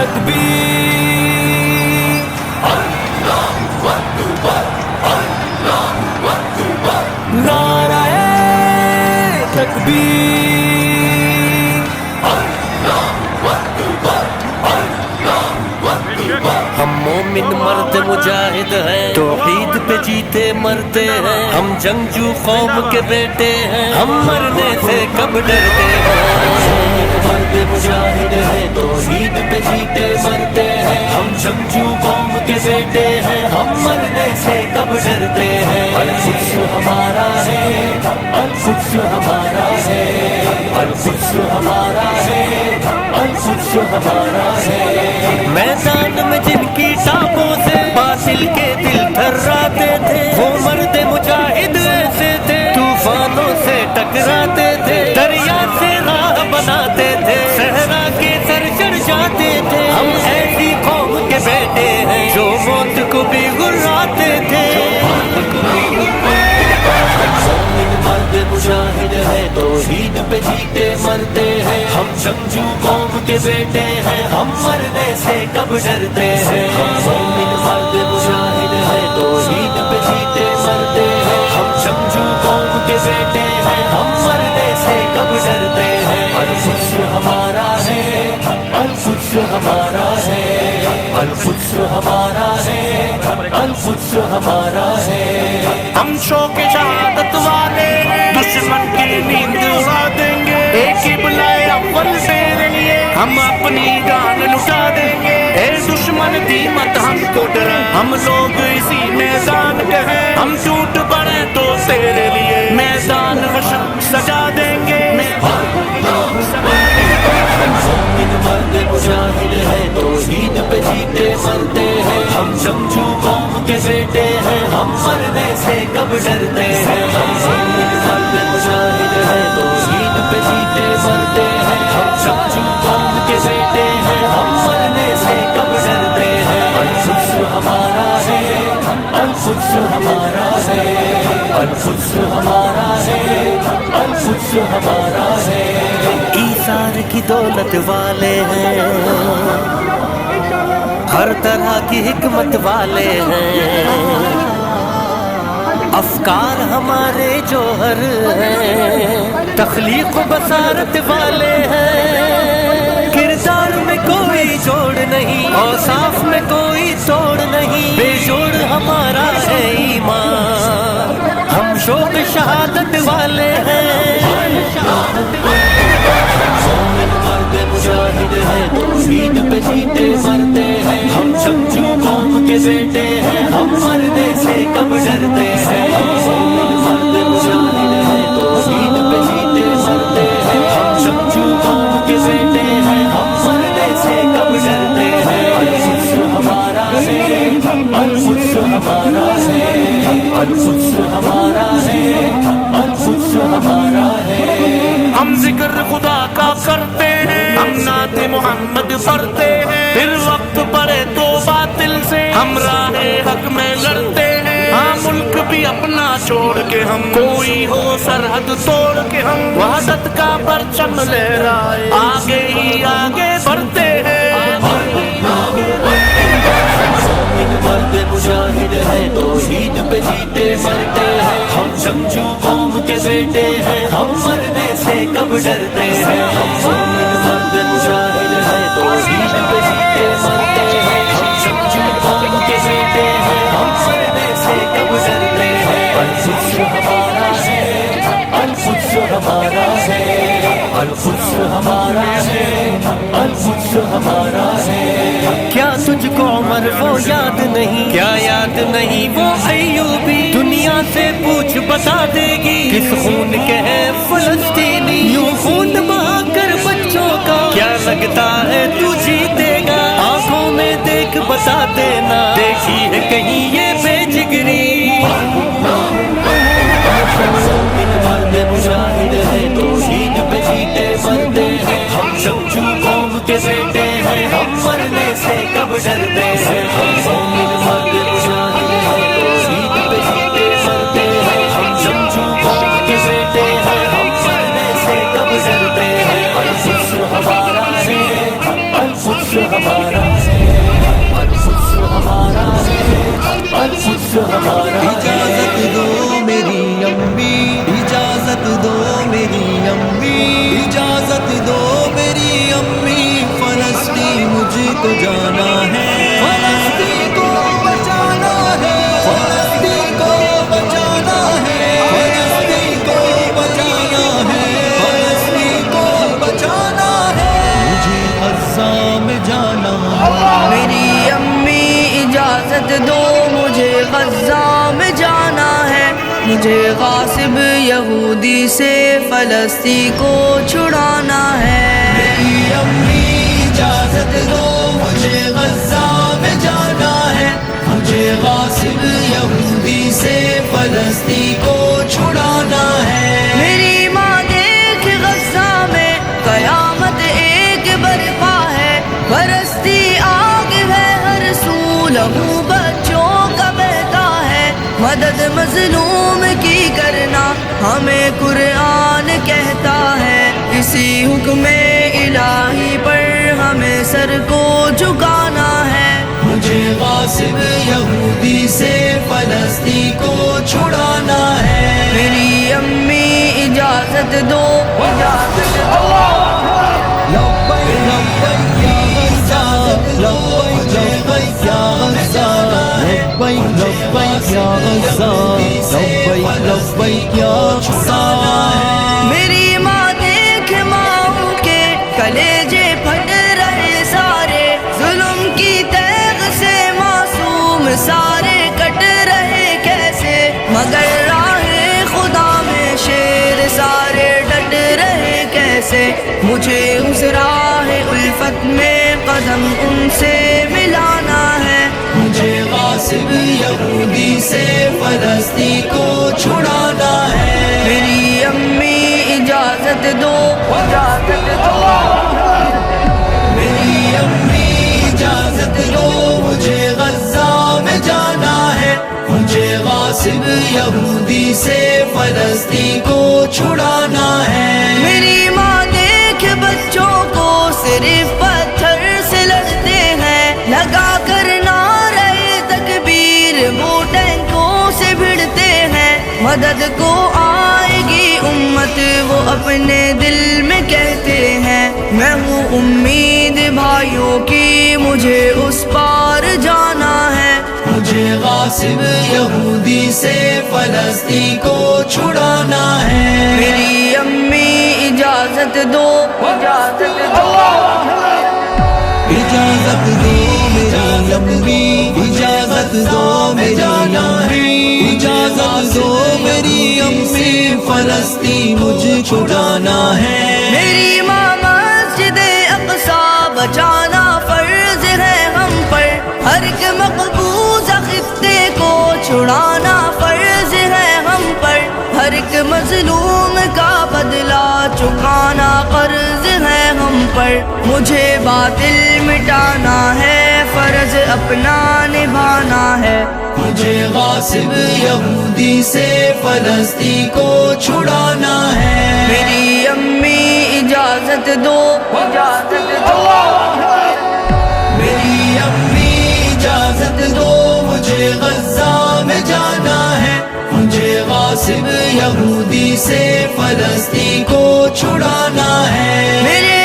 تکبیر اللہ اکبر اللہ اکبر نعرہ تکبیر اللہ اکبر اللہ اکبر ہم مومن مرد مجاہد ہیں توحید پہ جیتے مرتے ہیں ہم جنگجو قوم کے بیٹے ہیں ہم مرنے سے کب ڈرتے ہیں مرد مجاہد ہیں توحید پہ جیتے مرتے ہیں ہم جنگجو قوم کے بیٹے ہیں ہم مرنے سے کب ڈرتے ہیں القدس ہمارا ہے القدس ہمارا ہے القدس ہمارا ہے القدس ہمارا ہے میدان میں جن کی ٹاپوں سے باطل کے دل تھراتے تھے وہ مرد مجاہد ایسے تھے طوفانوں سے ٹکراتے تھے دریا سے راہ بناتے تھے صحرا کے سر چڑھ جاتے تھے ہم ایسی قوم کے بیٹے ہیں جو موت کو بھی گراتے تھے مرد مجاہد ہے توحید پہ جیتے مرتے ہیں ہم جنگجو قوم کے بیٹے ہیں ہم مرنے سے کب ڈرتے ہیں مرد مجاہد ہے توحید پہ جیتے مرتے ہیں ہم جنگجو قوم کے بیٹے ہیں ہم مرنے سے کب ڈرتے ہیں القدس ہمارا ہے القدس ہمارا ہے القدس ہمارا ہے القدس ہمارا ہے ہم شوق شہادت والے دشمن کی نیند اڑا دیں گے ایک ہی بلائے اول تیرے لیے ہم اپنی جان لٹا دیں گے اے دشمن دی مت ہم کو ڈرا ہم لوگ اسی میدان کے ہیں ہم ٹوٹ پڑے تو تیرے لیے میدان وشم سجا دیں گے مرد مجاہد ہے توحید پہ جیتے مرتے ہیں ہم جنگجو قوم کے بیٹے ہیں ہم مرنے سے کب ڈرتے ہیں مرد مجاہد ہے توحید پہ جیتے مرتے ہیں ہم جنگجو قوم کے بیٹے ہیں ہم مرنے سے کب ڈرتے ہیں القدس ہمارا ہے القدس ہمارا ہے القدس ہمارا ہے القدس ہمارا ہے ایثار کی دولت والے ہیں ہر طرح کی حکمت والے ہیں افکار ہمارے جوہر ہیں تخلیق و بصارت والے ہیں کردار میں کوئی جوڑ نہیں اوصاف میں کوئی توڑ نہیں بے جوڑ ہمارا ہے ایمان ہم شوق شہادت والے ہیں مرد مجاہد ہے توحید پہ جیتے مرتے ہیں ہم جنگجو قوم کے بیٹے ہیں ہم مرنے سے کب ڈرتے ہیں مرد مجاہد ہے توحید پہ جیتے مرتے ہیں ہم جنگجو قوم کے بیٹے ہیں ہم مرنے سے کب ڈرتے ہیں القدس ہمارا ہے القدس ہمارا ہے القدس ہمارا ہے القدس ہمارا ہے ہم ذکر خدا کا کرتے ہیں ہم نعت محمد پڑھتے ہیں پھر وقت پڑے تو باطل سے ہم راہ حق میں لڑتے ہیں ہاں ملک بھی اپنا چھوڑ کے ہم کوئی ہو سرحد توڑ کے ہم وحدت کا پرچم لہرائے آگے ہی آگے بڑھتے ہیں مرد مجاہد ہے توحید پہ جیتے مرتے ہیں ہم جنگجو قوم کے بیٹے ہیں ہم مرنے سے کب ڈرتے ہیں مرد مجاہد ہے توحید پہ جیتے مرتے ہیں ہم جنگجو قوم کے بیٹے ہیں ہم مرنے سے کب ڈرتے ہیں القدس ہمارا ہے القدس ہمارا ہے القدس ہمارا ہے القدس ہمارا ہے کیا تجھ کو عمر وہ یاد نہیں کیا یاد نہیں وہ ایوبی دنیا سے پوچھ بتا دے گی کس خون کے ہیں فلسطینی یوں خون بہا کر بچوں کا کیا لگتا ہے تو جیتے گا آنکھوں میں دیکھ بتا دینا دیکھی ہے کہیں یہ بے جگری مرد مجاہد ہے توحید پہ جیتے مرتے ہیں ہم جنگجو قوم کے بیٹے ہیں ہم مرنے سے کب ڈرتے ہیں مرد مجاہد ہے توحید پہ جیتے مرتے ہیں ہم جنگجو قوم کے بیٹے ہیں ہم مرنے سے کب ڈرتے ہیں القدس ہمارا ہے القدس ہمارا عشق ہمارا ہے۔ اجازت دو میری امی، اجازت دو میری امی، اجازت دو میری امی، فلسطین مجھ کو جانا ہے، فلسطین کو بچانا ہے، فلسطین کو بچانا ہے، فلسطین کو بچانا ہے، فلسطین کو بچانا ہے، مجھے غزہ میں جانا ہے۔ میری امی اجازت دو مجھے غزہ میں جانا ہے، مجھے غاصب یہودی سے فلسطین کو چھڑانا ہے۔ میری امی اجازت دو مجھے غزہ میں جانا ہے، مجھے غاصب یہودی سے فلسطین کو چھڑانا ہے۔ میری ماں دیکھ غزہ میں قیامت ایک برپا ہے، برستی آگ ہے ہر سو، لہو بچوں کا بہتا ہے، مدد مظلوم کی کرنا ہمیں قرآن کہتا ہے، اسی حکم الہی پر ہمیں سر کو جھکانا ہے۔ مجھے غاصب یہودی سے فلسطین کو چھڑانا ہے۔ میری امی اجازت دو، اجازت دو۔ لبیک لبیک یا غزہ، لبیک لبیک یا غزہ، لبیک لبیک یا غزہ، لبیک لبیک یا غزہ۔ میری ماں دیکھ ماؤں کے کلیجے پھٹ رہے سارے، ظلم کی تیغ سے معصوم سارے کٹ رہے کیسے، مگر راہ خدا میں شیر سارے ڈٹ رہے کیسے، مجھے اس راہ الفت میں قدم ان سے ملانا ہے۔ مجھے غاصب یہودی سے فلسطین کو چھڑانا ہے۔ میری امی اجازت دو، اجازت دو۔ میری امی اجازت دو مجھے غزہ میں جانا ہے، مجھے غاصب یہودی سے فلسطین کو چھڑانا ہے۔ میری ماں دیکھ بچوں کو صرف پتھر سے لڑتے ہیں، لگا کر نعرہ تکبیر وہ ٹینکوں سے بھڑتے ہیں، مدد کو آئے گی امت وہ اپنے دل میں کہتے ہیں، میں ہوں امید بھائیوں کی مجھے اس پار جانا ہے۔ مجھے غاصب یہودی سے فلسطین کو چھڑانا ہے۔ میری امی اجازت دو، اجازت دو۔ اجازت دو میری امی، اجازت دو میری امی، اجازت دو میری امی، فلسطین مجھ کو جانا ہے۔ میری ماں مسجد اقصی بچانا فرض ہے ہم پر، ہر ایک مقبوضہ خطے کو چھڑانا فرض ہے ہم پر، ہر ایک مظلوم کا بدلہ چکانا قرض ہے ہم پر، مجھے باطل مٹانا ہے، فرض اپنا نبھانا ہے۔ مجھے غاصب یہودی سے فلسطین کو چھڑانا ہے۔ میری امی اجازت دو، اجازت دو۔ میری امی اجازت دو مجھے غزہ میں جانا ہے، مجھے غاصب یہودی سے فلسطین کو چھڑانا ہے۔ میرے